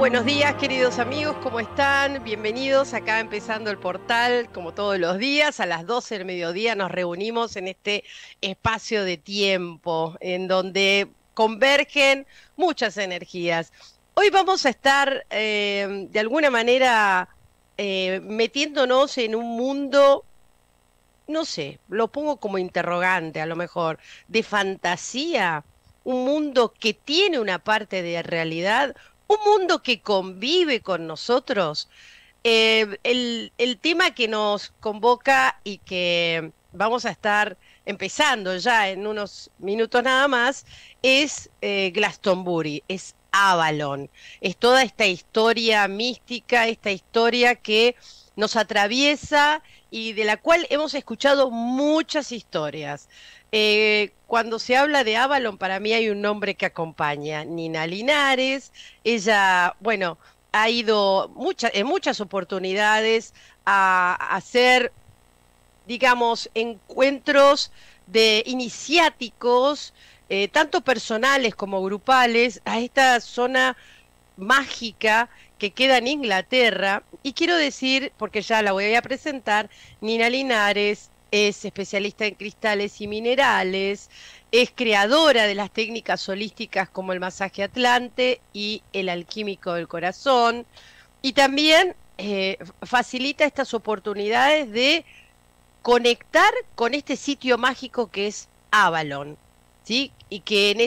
Buenos días, queridos amigos, ¿cómo están? Bienvenidos acá empezando el portal, como todos los días, a las 12 del mediodía nos reunimos en este espacio de tiempo en donde convergen muchas energías. Hoy vamos a estar de alguna manera metiéndonos en un mundo, no sé, lo pongo como interrogante a lo mejor, de fantasía, un mundo que tiene una parte de realidad, un mundo que convive con nosotros. El tema que nos convoca y que vamos a estar empezando ya en unos minutos nada más es Glastonbury, es Avalon, es toda esta historia mística, esta historia que nos atraviesa y de la cual hemos escuchado muchas historias. Cuando se habla de Avalon, para mí hay un nombre que acompaña, Nina Linares. Ella, bueno, ha ido en muchas oportunidades a hacer, digamos, encuentros de iniciáticos, tanto personales como grupales, a esta zona mágica que queda en Inglaterra. Y quiero decir, porque ya la voy a presentar, Nina Linares es especialista en cristales y minerales, es creadora de las técnicas holísticas como el masaje atlante y el alquímico del corazón, y también facilita estas oportunidades de conectar con este sitio mágico que es Avalon, ¿sí? Y que en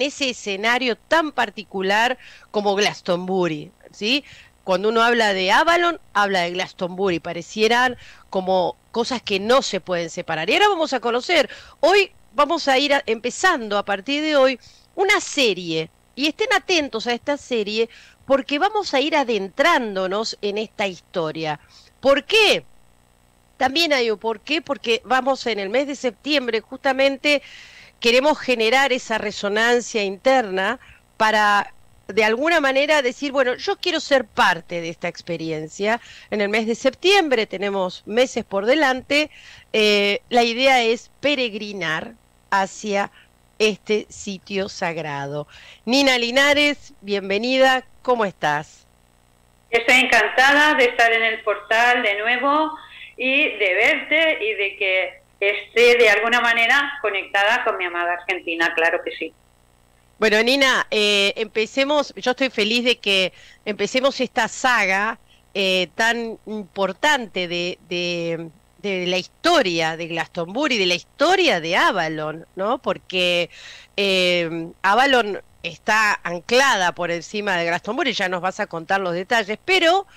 ese escenario tan particular como Glastonbury, ¿sí? Cuando uno habla de Avalon, habla de Glastonbury, parecieran como cosas que no se pueden separar. Y ahora vamos a conocer, hoy vamos a ir empezando a partir de hoy una serie, y estén atentos a esta serie porque vamos a ir adentrándonos en esta historia. ¿Por qué? También hay un porqué, porque vamos en el mes de septiembre, justamente queremos generar esa resonancia interna para de alguna manera decir, bueno, yo quiero ser parte de esta experiencia. En el mes de septiembre tenemos meses por delante. La idea es peregrinar hacia este sitio sagrado. Nina Linares, bienvenida, ¿cómo estás? Estoy encantada de estar en el portal de nuevo y de verte y de que esté de alguna manera conectada con mi amada Argentina, claro que sí. Bueno, Nina, empecemos, yo estoy feliz de que empecemos esta saga tan importante de la historia de Glastonbury, de la historia de Avalon, ¿no? Porque Avalon está anclada por encima de Glastonbury, ya nos vas a contar los detalles, pero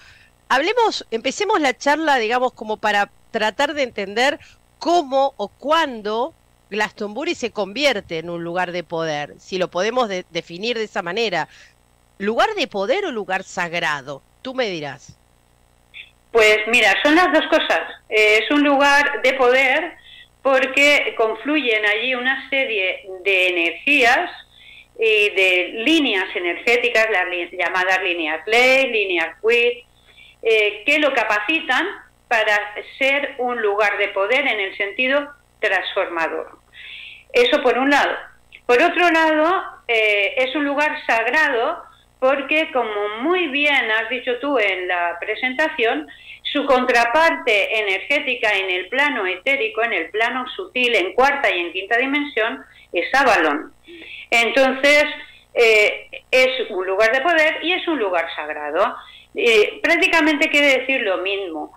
empecemos la charla, digamos, como para tratar de entender cómo o cuándo Glastonbury se convierte en un lugar de poder, si lo podemos definir de esa manera. ¿Lugar de poder o lugar sagrado? Tú me dirás. Pues mira, son las dos cosas. Es un lugar de poder porque confluyen allí una serie de energías y de líneas energéticas, las llamadas líneas ley, líneas WIT, que lo capacitan para ser un lugar de poder en el sentido transformador. Eso por un lado. Por otro lado, es un lugar sagrado porque, como muy bien has dicho tú en la presentación, su contraparte energética en el plano etérico, en el plano sutil, en cuarta y en quinta dimensión, es Avalon. Entonces, es un lugar de poder y es un lugar sagrado. Prácticamente quiere decir lo mismo.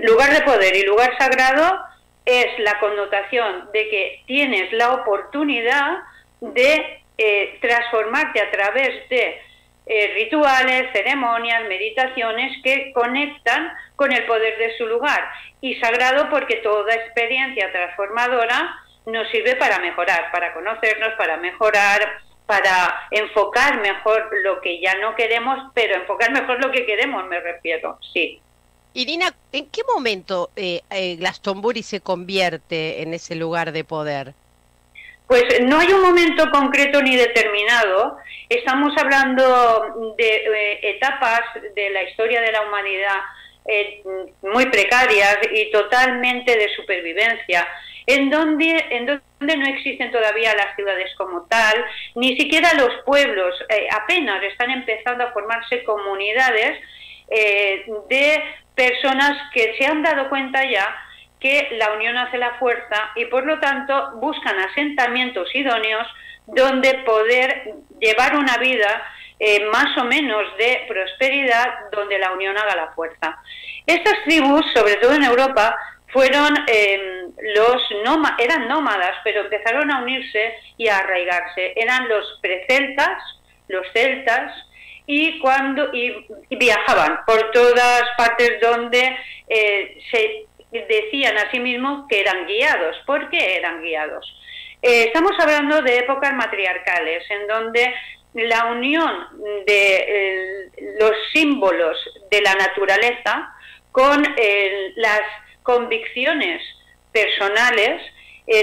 Lugar de poder y lugar sagrado es la connotación de que tienes la oportunidad de transformarte a través de rituales, ceremonias, meditaciones que conectan con el poder de su lugar. Y sagrado porque toda experiencia transformadora nos sirve para mejorar, para conocernos, para mejorar, para enfocar mejor lo que ya no queremos, pero enfocar mejor lo que queremos, me refiero, sí. Irina, ¿en qué momento Glastonbury se convierte en ese lugar de poder? Pues no hay un momento concreto ni determinado. Estamos hablando de etapas de la historia de la humanidad muy precarias y totalmente de supervivencia, en donde donde no existen todavía las ciudades como tal, ni siquiera los pueblos, apenas están empezando a formarse comunidades de personas que se han dado cuenta ya que la unión hace la fuerza y por lo tanto buscan asentamientos idóneos donde poder llevar una vida más o menos de prosperidad, donde la unión haga la fuerza. Estas tribus, sobre todo en Europa, fueron eran nómadas, pero empezaron a unirse y a arraigarse. Eran los preceltas, los celtas, y viajaban por todas partes donde se decían a sí mismos que eran guiados. ¿Por qué eran guiados? Estamos hablando de épocas matriarcales, en donde la unión de los símbolos de la naturaleza con las convicciones personales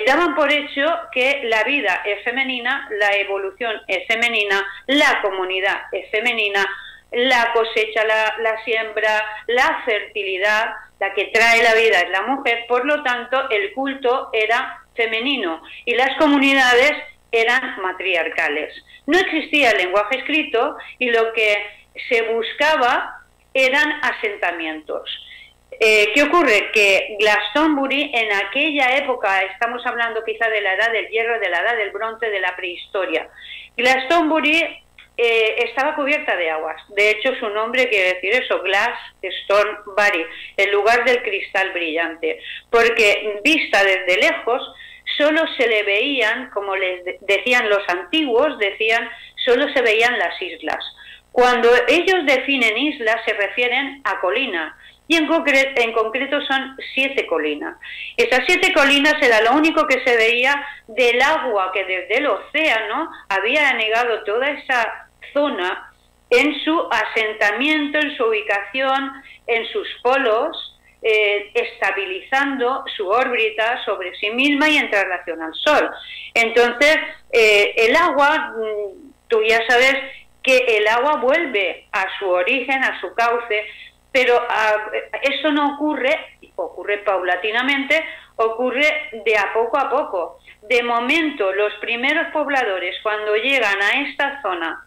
daban por hecho que la vida es femenina, la evolución es femenina, la comunidad es femenina, la cosecha, la siembra, la fertilidad, la que trae la vida es la mujer, por lo tanto el culto era femenino y las comunidades eran matriarcales. No existía el lenguaje escrito y lo que se buscaba eran asentamientos. ¿Qué ocurre? Que Glastonbury en aquella época, estamos hablando quizá de la edad del hierro, de la edad del bronce, de la prehistoria, Glastonbury estaba cubierta de aguas. De hecho, su nombre quiere decir eso, Glastonbury, el lugar del cristal brillante, porque vista desde lejos solo se le veían, como les decían los antiguos, solo se veían las islas. Cuando ellos definen islas se refieren a colina, y en concreto son 7 colinas. Esas 7 colinas era lo único que se veía del agua que desde el océano había anegado toda esa zona en su asentamiento, en su ubicación, en sus polos, estabilizando su órbita sobre sí misma y en traslación al Sol. Entonces, el agua, tú ya sabes que el agua vuelve a su origen, a su cauce, pero eso no ocurre paulatinamente, ocurre de a poco. De momento, los primeros pobladores, cuando llegan a esta zona,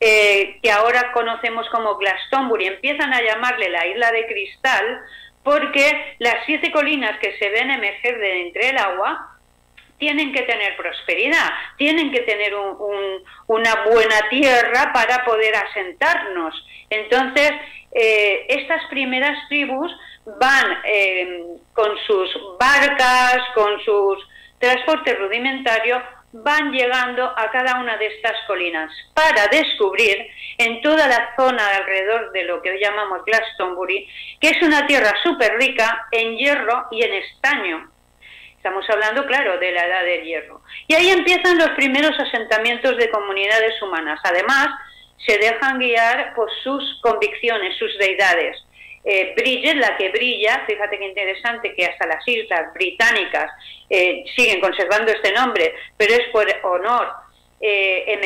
que ahora conocemos como Glastonbury, empiezan a llamarle la isla de cristal, porque las 7 colinas que se ven emerger de entre el agua tienen que tener prosperidad, tienen que tener una buena tierra para poder asentarnos. Entonces, estas primeras tribus van con sus barcas, con sus transportes rudimentarios, van llegando a cada una de estas colinas para descubrir en toda la zona alrededor de lo que hoy llamamos Glastonbury, que es una tierra súper rica en hierro y en estaño. Estamos hablando, claro, de la edad del hierro. Y ahí empiezan los primeros asentamientos de comunidades humanas. Además, se dejan guiar por sus convicciones, sus deidades. Bridget, la que brilla, fíjate qué interesante que hasta las islas británicas siguen conservando este nombre, pero es por honor, en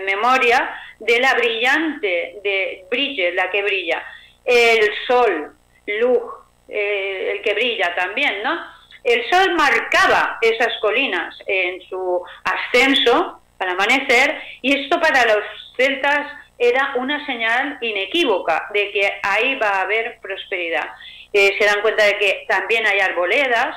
memoria de la brillante, de Bridget, la que brilla. El sol, Lug, el que brilla también, ¿no? El sol marcaba esas colinas en su ascenso al amanecer, y esto para los celtas era una señal inequívoca de que ahí va a haber prosperidad. Se dan cuenta de que también hay arboledas,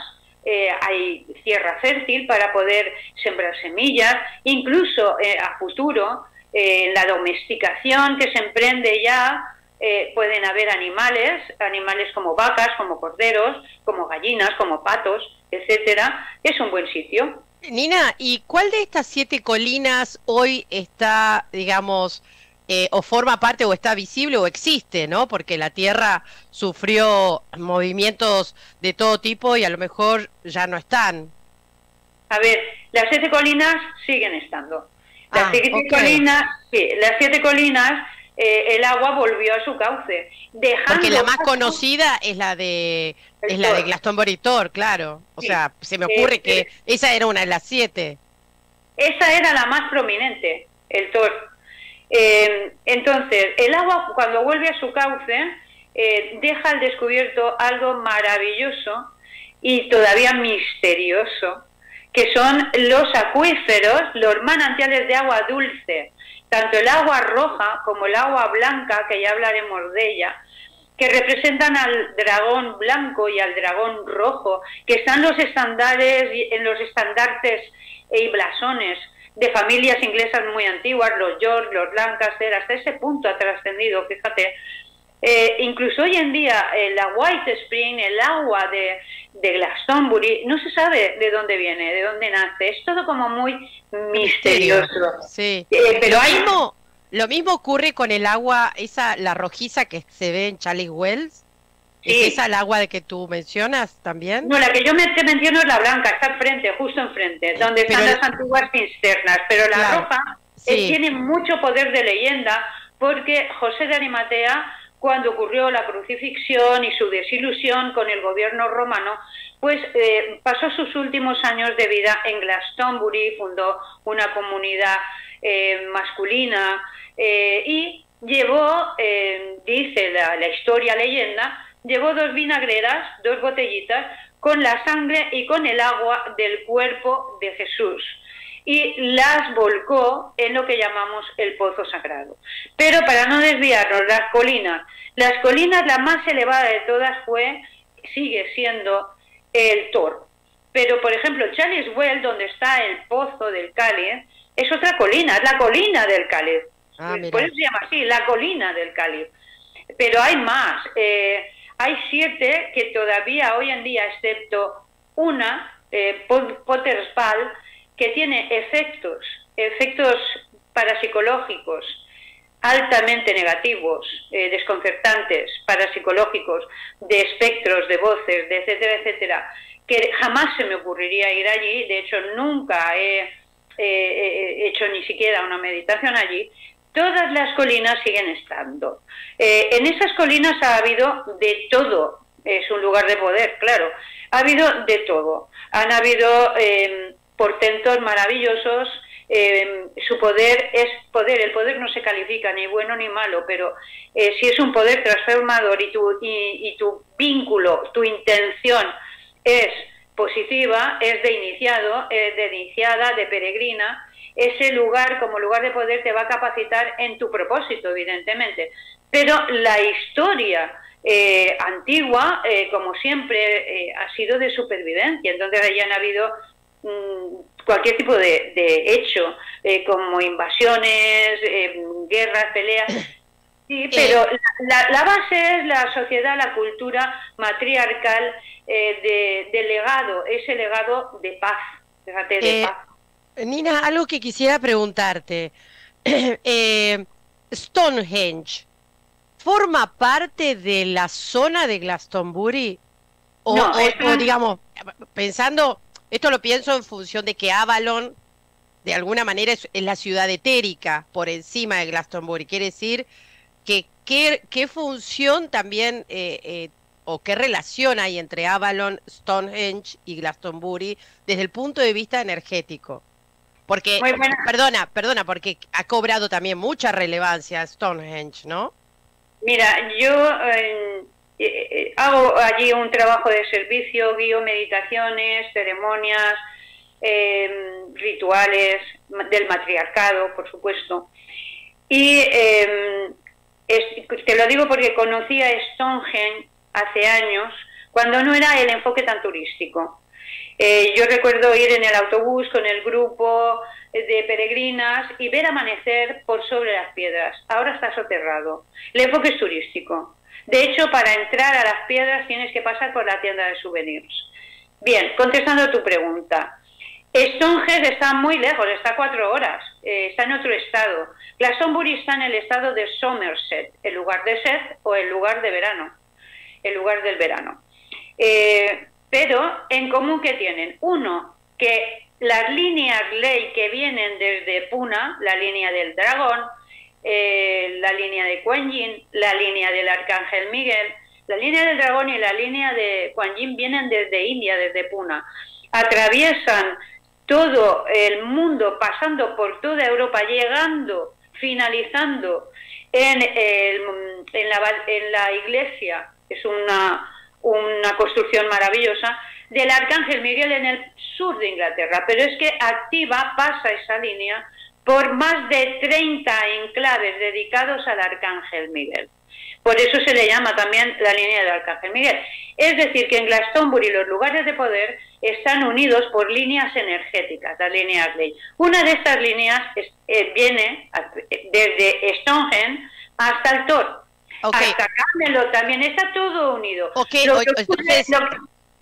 hay tierra fértil para poder sembrar semillas, incluso a futuro, la domesticación que se emprende ya, pueden haber animales como vacas, como corderos, como gallinas, como patos, etcétera. Es un buen sitio. Nina, ¿y cuál de estas 7 colinas hoy está, digamos, o forma parte o está visible o existe, ¿no? Porque la Tierra sufrió movimientos de todo tipo y a lo mejor ya no están. A ver, las 7 colinas siguen estando. Las 7 colinas, sí, las 7 colinas, el agua volvió a su cauce, dejando. Porque la más conocida es la de Glastonbury Tor, claro. O sea, se me ocurre que esa era una de las 7. Esa era la más prominente, el Tor. Entonces, el agua cuando vuelve a su cauce deja al descubierto algo maravilloso y todavía misterioso, que son los acuíferos, los manantiales de agua dulce, tanto el agua roja como el agua blanca, que ya hablaremos de ella, que representan al dragón blanco y al dragón rojo, que están en los estandartes y blasones de familias inglesas muy antiguas, los York, los Lancaster, hasta ese punto ha trascendido, fíjate. Incluso hoy en día la White Spring, el agua de Glastonbury, no se sabe de dónde viene, de dónde nace, es todo como muy misterioso. Sí. Pero lo mismo ocurre con el agua, la rojiza que se ve en Charlie's Wells. Sí. ¿Es esa el agua de que tú mencionas también? No, la que yo te menciono es la blanca, está enfrente, justo enfrente, donde están las antiguas cisternas, pero la roja tiene mucho poder de leyenda, porque José de Arimatea, cuando ocurrió la crucifixión y su desilusión con el gobierno romano, pues pasó sus últimos años de vida en Glastonbury, fundó una comunidad masculina y llevó, dice la historia, leyenda, llevó 2 vinagreras, 2 botellitas, con la sangre y con el agua del cuerpo de Jesús, y las volcó en lo que llamamos el Pozo Sagrado. Pero para no desviarnos, las colinas, la más elevada de todas sigue siendo el Toro. Pero, por ejemplo, Charlie's Well, donde está el Pozo del Cáliz, es otra colina, es la colina del Cáliz. Por eso se llama así, la colina del Cáliz. Pero hay más. Hay 7 que todavía hoy en día, excepto una, Potter's Ball, que tiene efectos parapsicológicos altamente negativos, desconcertantes, parapsicológicos, de espectros, de voces, de etcétera, etcétera, que jamás se me ocurriría ir allí. De hecho, nunca he hecho ni siquiera una meditación allí. Todas las colinas siguen estando. En esas colinas ha habido de todo. Es un lugar de poder, claro. Ha habido de todo. Han habido portentos maravillosos. Su poder es poder. El poder no se califica ni bueno ni malo, pero si es un poder transformador y tu vínculo, tu intención es positiva, es de iniciado, es de iniciada, de peregrina, ese lugar como lugar de poder te va a capacitar en tu propósito, evidentemente. Pero la historia antigua, como siempre, ha sido de supervivencia. Entonces allí han habido cualquier tipo de hecho, como invasiones, guerras, peleas. Sí, pero la base es la sociedad, la cultura matriarcal de legado, ese legado de paz, fíjate, de paz. Nina, algo que quisiera preguntarte. Stonehenge, ¿forma parte de la zona de Glastonbury? O digamos, pensando, esto lo pienso en función de que Avalon, de alguna manera, es la ciudad etérica por encima de Glastonbury. Quiere decir que qué función también o qué relación hay entre Avalon, Stonehenge y Glastonbury desde el punto de vista energético. Porque, perdona, porque ha cobrado también mucha relevancia Stonehenge, ¿no? Mira, yo hago allí un trabajo de servicio, guío meditaciones, ceremonias, rituales del matriarcado, por supuesto. Y te lo digo porque conocí a Stonehenge hace años, cuando no era el enfoque tan turístico. Yo recuerdo ir en el autobús con el grupo de peregrinas y ver amanecer por sobre las piedras. Ahora está soterrado. El enfoque es turístico. De hecho, para entrar a las piedras tienes que pasar por la tienda de souvenirs. Bien, contestando a tu pregunta. Stonehenge está muy lejos, está a 4 horas, está en otro estado. Glastonbury está en el estado de Somerset, el lugar de Seth o el lugar de verano, el lugar del verano. Pero en común, ¿qué tienen? Uno, que las líneas ley que vienen desde Puna, la línea del dragón, la línea de Kuan Yin, la línea del arcángel Miguel, la línea del dragón y la línea de Kuan Yin vienen desde India, desde Puna. Atraviesan todo el mundo, pasando por toda Europa, llegando, finalizando en la iglesia, es una construcción maravillosa, del Arcángel Miguel en el sur de Inglaterra, pero es que activa, pasa esa línea por más de 30 enclaves dedicados al Arcángel Miguel. Por eso se le llama también la línea del Arcángel Miguel. Es decir, que en Glastonbury los lugares de poder están unidos por líneas energéticas, las líneas ley. Una de estas líneas viene desde Stonehenge hasta el Thor, hasta Camelot también, está todo unido.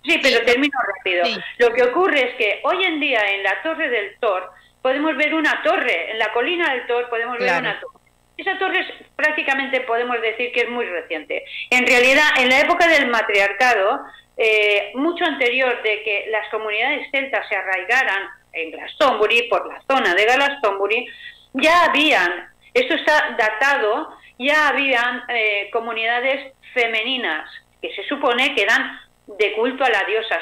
Sí, pero termino rápido. Sí. Lo que ocurre es que hoy en día en la Torre del Thor podemos ver una torre, en la colina del Thor podemos ver una torre. Esa torre prácticamente podemos decir que es muy reciente. En realidad, en la época del matriarcado, mucho anterior de que las comunidades celtas se arraigaran en Glastonbury, por la zona de Glastonbury, ya habían, esto está datado, ya habían comunidades femeninas que se supone que eran de culto a la diosa,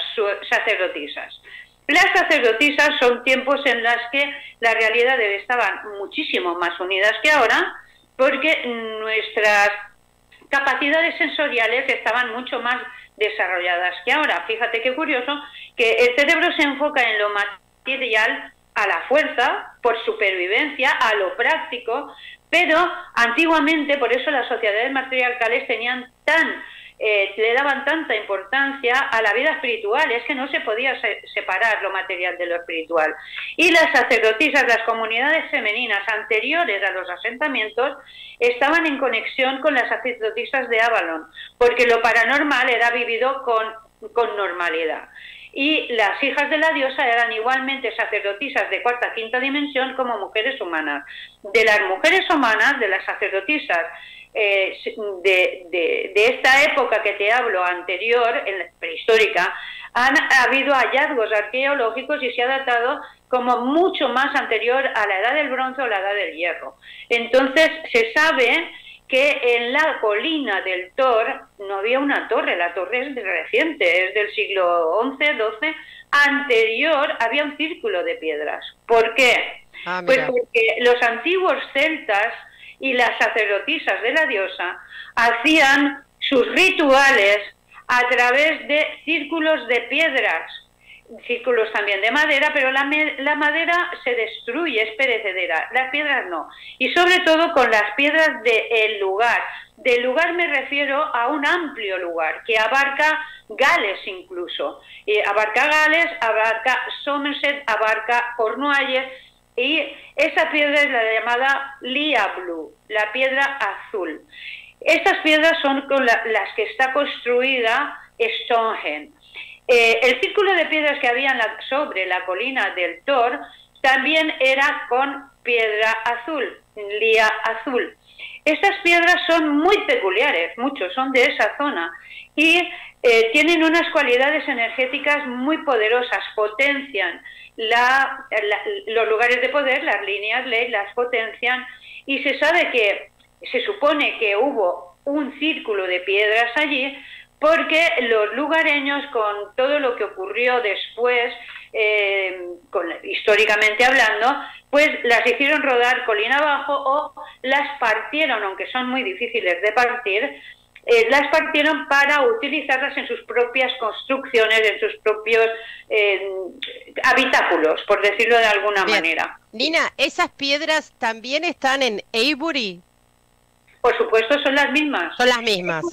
sacerdotisas. Las sacerdotisas son tiempos en los que las realidades estaban muchísimo más unidas que ahora, porque nuestras capacidades sensoriales estaban mucho más desarrolladas que ahora. Fíjate qué curioso que el cerebro se enfoca en lo material, a la fuerza, por supervivencia, a lo práctico, pero antiguamente, por eso las sociedades matriarcales tenían le daban tanta importancia a la vida espiritual, es que no se podía separar lo material de lo espiritual. Y las sacerdotisas, las comunidades femeninas anteriores a los asentamientos, estaban en conexión con las sacerdotisas de Avalon, porque lo paranormal era vivido con normalidad. Y las hijas de la diosa eran igualmente sacerdotisas de cuarta, quinta dimensión como mujeres humanas. De las mujeres humanas, de las sacerdotisas de esta época que te hablo anterior, en la prehistórica, han habido hallazgos arqueológicos y se ha datado como mucho más anterior a la edad del bronce o la edad del hierro. Entonces se sabe que en la colina del Thor no había una torre, la torre es reciente, es del siglo XI, XII, anterior había un círculo de piedras. ¿Por qué? Pues porque los antiguos celtas y las sacerdotisas de la diosa hacían sus rituales a través de círculos de piedras, círculos también de madera, pero la madera se destruye, es perecedera, las piedras no. Y sobre todo con las piedras del lugar. Del lugar me refiero a un amplio lugar que abarca Gales incluso. Abarca Gales, abarca Somerset, abarca Cornualles. Y esa piedra es la llamada Lea Blue, la piedra azul. Estas piedras son con las que está construida Stonehenge. El círculo de piedras que había sobre la colina del Thor también era con piedra azul, Lea azul. Estas piedras son muy peculiares, muchos son de esa zona y tienen unas cualidades energéticas muy poderosas, potencian los lugares de poder, las líneas ley las potencian y se supone que hubo un círculo de piedras allí porque los lugareños, con todo lo que ocurrió después, históricamente hablando, pues las hicieron rodar colina abajo o las partieron, aunque son muy difíciles de partir, las partieron para utilizarlas en sus propias construcciones, en sus propios habitáculos, por decirlo de alguna manera. Nina, ¿esas piedras también están en Avebury? Por supuesto, son las mismas. Son las mismas.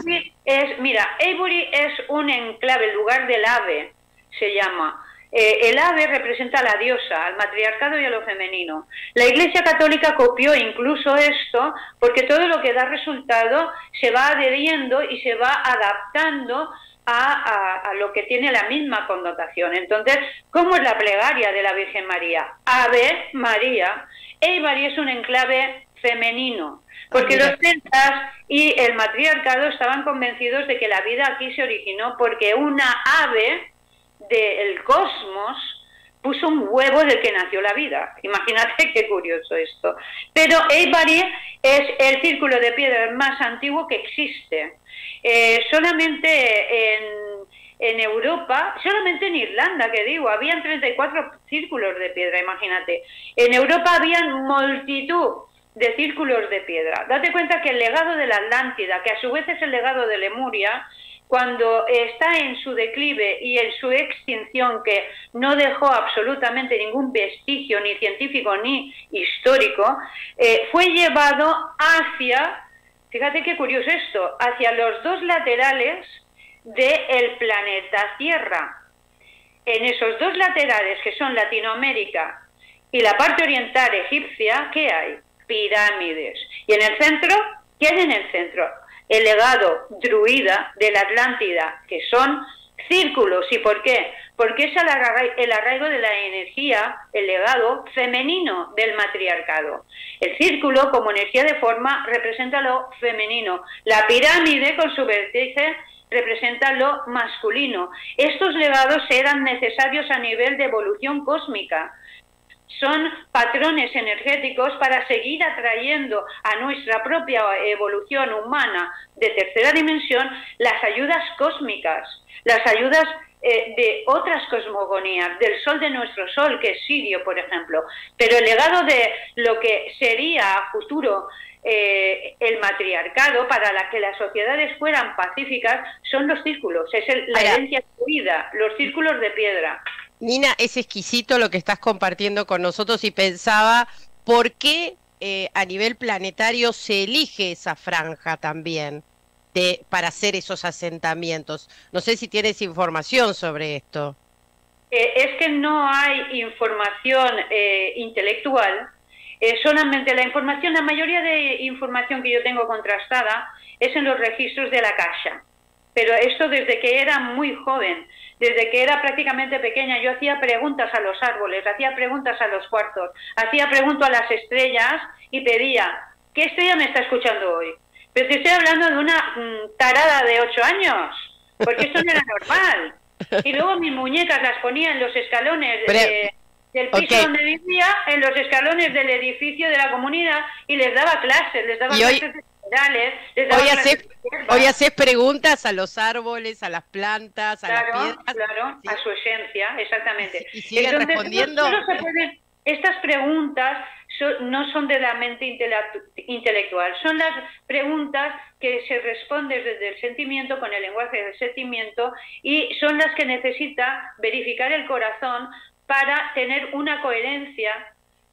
Avebury es un enclave, el lugar del ave, se llama. El ave representa a la diosa, al matriarcado y a lo femenino. La Iglesia Católica copió incluso esto porque todo lo que da resultado se va adheriendo y se va adaptando a lo que tiene la misma connotación. Entonces, ¿cómo es la plegaria de la Virgen María? Ave María. Avebury es un enclave femenino, porque los celtas y el matriarcado estaban convencidos de que la vida aquí se originó porque una ave del cosmos puso un huevo del que nació la vida. Imagínate qué curioso esto. Pero Avebury es el círculo de piedras más antiguo que existe. Solamente en Europa, solamente en Irlanda, que digo, habían 34 círculos de piedra, imagínate. En Europa habían multitud de círculos de piedra. Date cuenta que el legado de la Atlántida, que a su vez es el legado de Lemuria, cuando está en su declive y en su extinción, que no dejó absolutamente ningún vestigio, ni científico ni histórico, fue llevado hacia, fíjate qué curioso esto, hacia los dos laterales del planeta Tierra. En esos dos laterales, que son Latinoamérica y la parte oriental egipcia, ¿qué hay? Pirámides. Y en el centro, ¿qué hay en el centro? El legado druida de la Atlántida, que son círculos. ¿Y por qué? Porque es el arraigo de la energía, el legado femenino del matriarcado. El círculo, como energía de forma, representa lo femenino. La pirámide, con su vértice, representa lo masculino. Estos legados eran necesarios a nivel de evolución cósmica. Son patrones energéticos para seguir atrayendo a nuestra propia evolución humana de tercera dimensión las ayudas cósmicas, las ayudas de otras cosmogonías, del sol de nuestro sol, que es Sirio, por ejemplo. Pero el legado de lo que sería a futuro el matriarcado, para la que las sociedades fueran pacíficas, son los círculos, es la herencia fluida, los círculos de piedra. Nina, es exquisito lo que estás compartiendo con nosotros y pensaba, ¿por qué a nivel planetario se elige esa franja también para hacer esos asentamientos? No sé si tienes información sobre esto. Es que no hay información intelectual, solamente la información, la mayoría de información que yo tengo contrastada es en los registros de la Caixa. Pero esto desde que era muy joven, desde que era prácticamente pequeña, yo hacía preguntas a los árboles, hacía preguntas a los cuartos, hacía preguntas a las estrellas y pedía, ¿qué estrella me está escuchando hoy? Pero te estoy hablando de una tarada de 8 años, porque esto no era normal. Y luego mis muñecas las ponía en los escalones del piso donde vivía, en los escalones del edificio de la comunidad, y les daba clases, clases hoy haces preguntas a los árboles, a las plantas, a las piedras. Claro, sí. A su esencia, exactamente. Y siguen respondiendo. Estas preguntas no son de la mente intelectual, son las preguntas que se responden desde el sentimiento, con el lenguaje del sentimiento, y son las que necesita verificar el corazón para tener una coherencia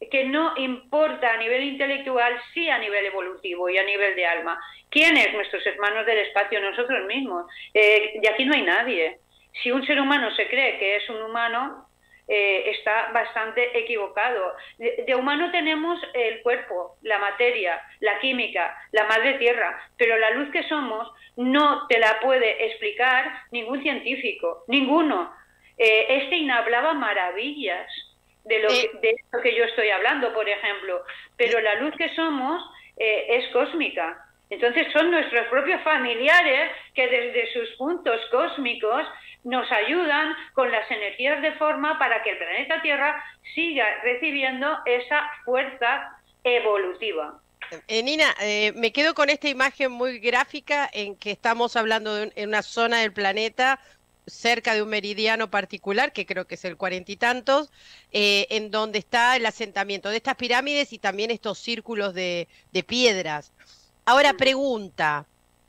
que no importa a nivel intelectual, sí a nivel evolutivo y a nivel de alma. ¿Quiénes? Nuestros hermanos del espacio, nosotros mismos. Y aquí no hay nadie. Si un ser humano se cree que es un humano, está bastante equivocado. De humano tenemos el cuerpo, la materia, la química, la madre tierra, pero la luz que somos no te la puede explicar ningún científico, ninguno. Einstein hablaba maravillas de lo que yo estoy hablando, por ejemplo, pero la luz que somos es cósmica. Entonces son nuestros propios familiares que desde sus puntos cósmicos nos ayudan con las energías de forma para que el planeta Tierra siga recibiendo esa fuerza evolutiva. Nina, me quedo con esta imagen muy gráfica en que estamos hablando en una zona del planeta cerca de un meridiano particular, que creo que es el 40 y tantos, en donde está el asentamiento de estas pirámides y también estos círculos de piedras. Ahora pregunta,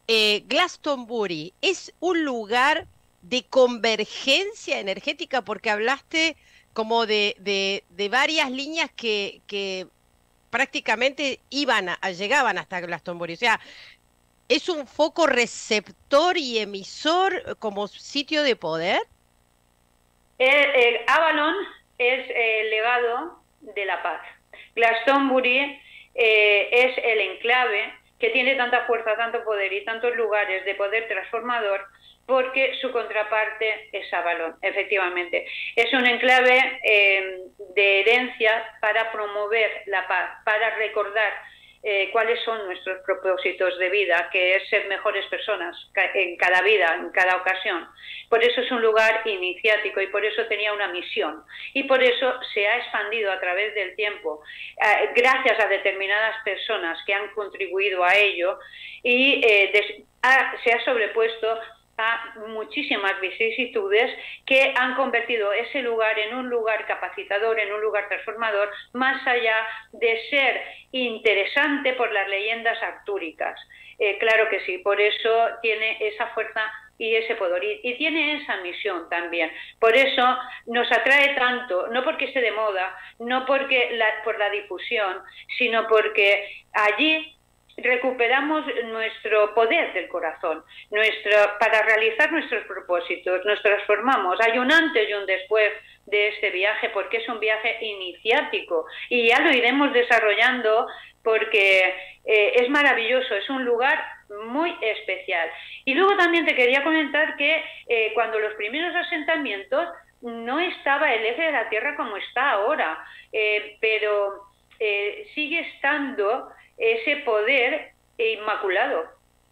Glastonbury, ¿es un lugar de convergencia energética? Porque hablaste como de varias líneas que prácticamente llegaban hasta Glastonbury. O sea, ¿es un foco receptor y emisor como sitio de poder? Avalon es el legado de la paz. Glastonbury es el enclave que tiene tanta fuerza, tanto poder y tantos lugares de poder transformador, porque su contraparte es Avalon, efectivamente. Es un enclave de herencia para promover la paz, para recordar cuáles son nuestros propósitos de vida, que es ser mejores personas en cada vida, en cada ocasión. Por eso es un lugar iniciático y por eso tenía una misión. Y por eso se ha expandido a través del tiempo, gracias a determinadas personas que han contribuido a ello, y se ha sobrepuesto a muchísimas vicisitudes que han convertido ese lugar en un lugar capacitador, en un lugar transformador, más allá de ser interesante por las leyendas artúricas. Claro que sí, por eso tiene esa fuerza y ese poder. Y tiene esa misión también. Por eso nos atrae tanto, no porque esté de moda, no porque por la difusión, sino porque allí recuperamos nuestro poder del corazón, para realizar nuestros propósitos, nos transformamos. Hay un antes y un después de este viaje, porque es un viaje iniciático y ya lo iremos desarrollando, porque es maravilloso, es un lugar muy especial. Y luego también te quería comentar que cuando los primeros asentamientos no estaba el eje de la Tierra como está ahora, pero sigue estando ese poder inmaculado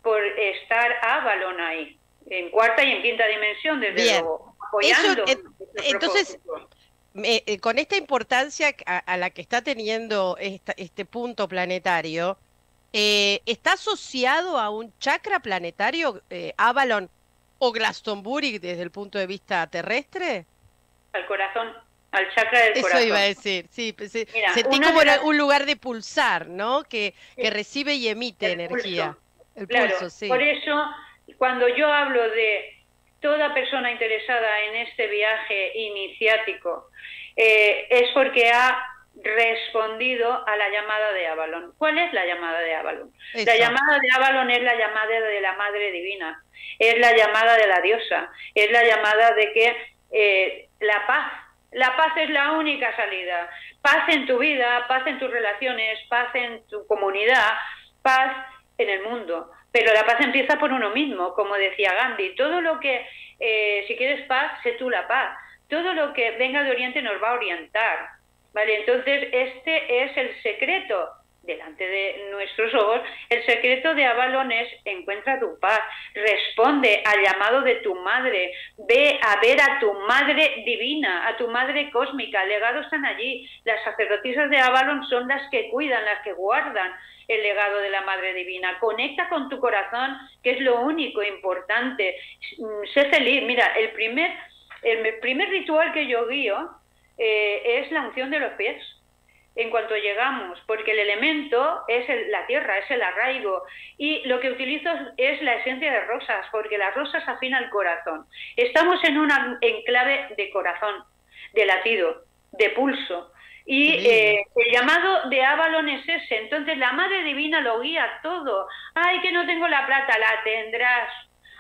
por estar Avalon ahí, en cuarta y en quinta dimensión, desde luego, apoyando. Entonces, con esta importancia a la que está teniendo este punto planetario, ¿está asociado a un chakra planetario, Avalon o Glastonbury desde el punto de vista terrestre? Al corazón, al chakra del corazón. Eso iba a decir, sí. Mira, sentí como un lugar de pulsar, ¿no? Que recibe y emite energía. El pulso, sí. Por eso, cuando yo hablo de toda persona interesada en este viaje iniciático, es porque ha respondido a la llamada de Avalon. ¿Cuál es la llamada de Avalon? Eso. La llamada de Avalon es la llamada de la Madre Divina, es la llamada de la diosa, es la llamada de que la paz es la única salida. Paz en tu vida, paz en tus relaciones, paz en tu comunidad, paz en el mundo. Pero la paz empieza por uno mismo, como decía Gandhi. Todo lo que, si quieres paz, sé tú la paz. Todo lo que venga de Oriente nos va a orientar, ¿vale? Entonces, este es el secreto delante de nuestros ojos. El secreto de Avalon es: encuentra tu paz, responde al llamado de tu madre, ve a ver a tu madre divina, a tu madre cósmica. Legados están allí. Las sacerdotisas de Avalon son las que cuidan, las que guardan el legado de la Madre Divina. Conecta con tu corazón, que es lo único importante. Sé feliz. Mira, el primer ritual que yo guío es la unción de los pies en cuanto llegamos, porque el elemento es la tierra, es el arraigo, y lo que utilizo es la esencia de rosas, porque las rosas afinan el corazón. Estamos en una enclave de corazón, de latido, de pulso, y el llamado de Avalon es ese. Entonces la Madre Divina lo guía todo. Ay, que no tengo la plata, la tendrás.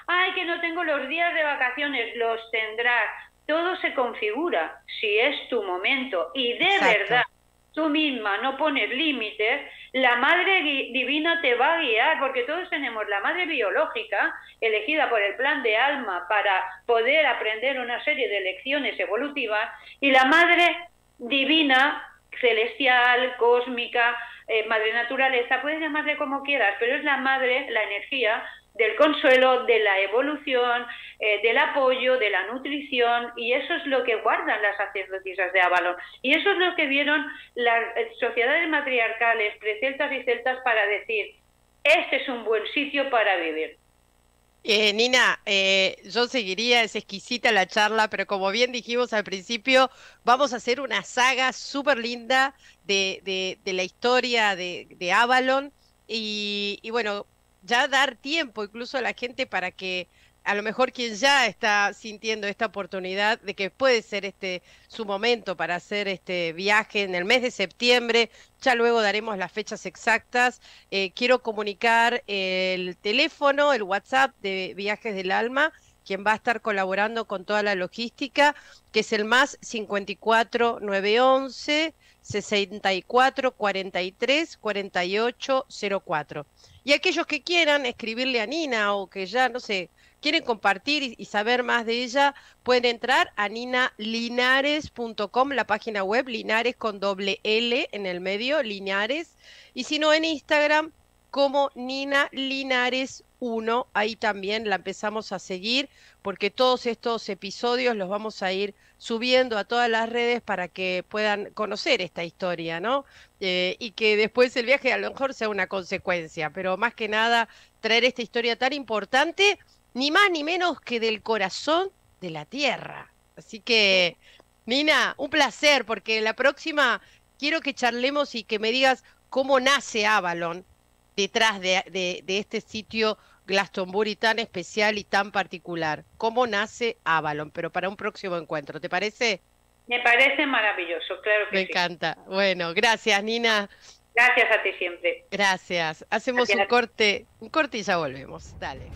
Ay, que no tengo los días de vacaciones, los tendrás. Todo se configura si es tu momento y de verdad tú misma no pones límites, la Madre Divina te va a guiar, porque todos tenemos la madre biológica elegida por el plan de alma para poder aprender una serie de lecciones evolutivas, y la Madre Divina, celestial, cósmica, madre naturaleza, puedes llamarle como quieras, pero es la madre, la energía del consuelo, de la evolución, del apoyo, de la nutrición, y eso es lo que guardan las sacerdotisas de Avalon. Y eso es lo que vieron las sociedades matriarcales, preceltas y celtas, para decir: este es un buen sitio para vivir. Nina, yo seguiría, es exquisita la charla, pero como bien dijimos al principio, vamos a hacer una saga súper linda de la historia de Avalon, y bueno, ya dar tiempo incluso a la gente para que a lo mejor quien ya está sintiendo esta oportunidad de que puede ser su momento para hacer este viaje en el mes de septiembre. Ya luego daremos las fechas exactas. Quiero comunicar el teléfono, el WhatsApp de Viajes del Alma, quien va a estar colaborando con toda la logística, que es el más 54 911 64 43 48 04. Y aquellos que quieran escribirle a Nina, o que ya, no sé, quieren compartir y saber más de ella, pueden entrar a ninalinares.com, la página web, Linares con doble L en el medio, Linares, y si no en Instagram como Nina Linares 1, ahí también la empezamos a seguir, porque todos estos episodios los vamos a ir subiendo a todas las redes para que puedan conocer esta historia, ¿no? Y que después el viaje a lo mejor sea una consecuencia, pero más que nada traer esta historia tan importante, ni más ni menos que del corazón de la Tierra. Así que, Nina, un placer, porque la próxima quiero que charlemos y que me digas cómo nace Avalon detrás de este sitio Glastonbury tan especial y tan particular. ¿Cómo nace Avalon? Pero para un próximo encuentro, ¿te parece? Me parece maravilloso, claro que Me sí. encanta. Bueno, gracias, Nina. Gracias a ti siempre. Gracias. Hacemos Gracias. un corte y ya volvemos. Dale.